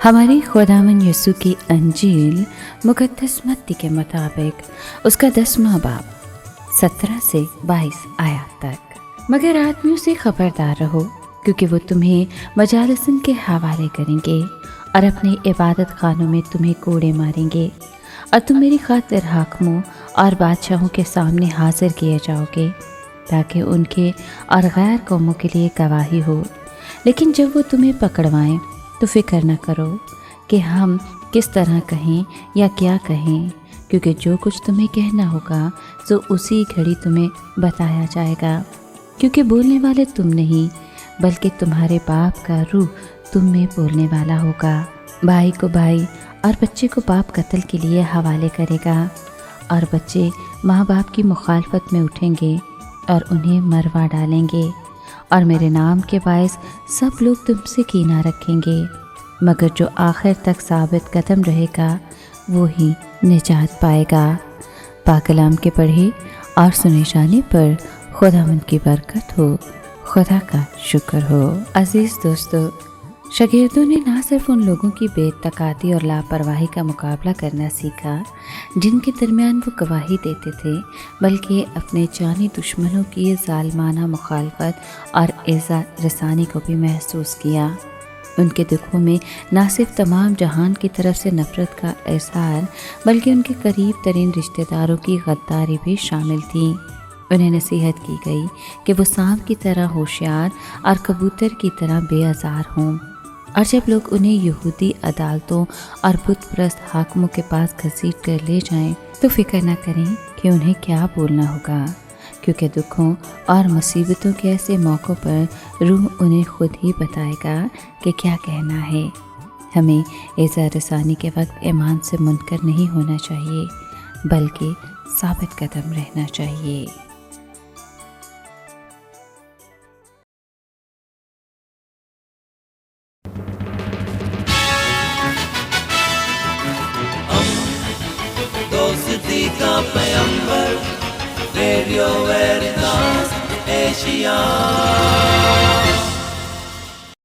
ہماری خداوند یسوع کی انجیل مقدس متی کے مطابق اس کا 10واں باب 17 سے 22 آیات تک۔ مگر آدمیوں سے خبردار رہو، کیونکہ وہ تمہیں مجالسن کے حوالے کریں گے اور اپنے عبادت خانوں میں تمہیں کوڑے ماریں گے، اور تم میری خاطر حاکموں اور بادشاہوں کے سامنے حاضر کیے جاؤ گے، تاکہ ان کے اور غیر قوموں کے لیے گواہی ہو۔ لیکن جب وہ تمہیں پکڑوائیں تو فکر نہ کرو کہ ہم کس طرح کہیں یا کیا کہیں، کیونکہ جو کچھ تمہیں کہنا ہوگا سو اسی گھڑی تمہیں بتایا جائے گا، کیونکہ بولنے والے تم نہیں بلکہ تمہارے باپ کا روح تم میں بولنے والا ہوگا۔ بھائی کو بھائی اور بچے کو باپ قتل کے لیے حوالے کرے گا، اور بچے ماں باپ کی مخالفت میں اٹھیں گے اور انہیں مروا ڈالیں گے، اور میرے نام کے باعث سب لوگ تم سے کینہ رکھیں گے، مگر جو آخر تک ثابت قدم رہے گا وہی نجات پائے گا۔ پاک کلام کے پڑھے اور سنے جانے پر خداوند کی برکت ہو، خدا کا شکر ہو۔ عزیز دوستو، شاگردوں نے نہ صرف ان لوگوں کی بے اعتقادی اور لاپرواہی کا مقابلہ کرنا سیکھا جن کے درمیان وہ گواہی دیتے تھے، بلکہ اپنے جانی دشمنوں کی ظالمانہ مخالفت اور ایذا رسانی کو بھی محسوس کیا۔ ان کے دکھوں میں نہ صرف تمام جہان کی طرف سے نفرت کا اظہار بلکہ ان کے قریب ترین رشتہ داروں کی غداری بھی شامل تھی۔ انہیں نصیحت کی گئی کہ وہ سانپ کی طرح ہوشیار اور کبوتر کی طرح بے آزار ہوں، اور جب لوگ انہیں یہودی عدالتوں اور بت پرست حاکموں کے پاس گھسیٹ کر لے جائیں تو فکر نہ کریں کہ انہیں کیا بولنا ہوگا، کیونکہ دکھوں اور مصیبتوں کے ایسے موقعوں پر روح انہیں خود ہی بتائے گا کہ کیا کہنا ہے۔ ہمیں ایذا رسانی کے وقت ایمان سے منکر نہیں ہونا چاہیے، بلکہ ثابت قدم رہنا چاہیے۔ دوستی کا پیمبر ریڈیو ویریتاس ایشیا۔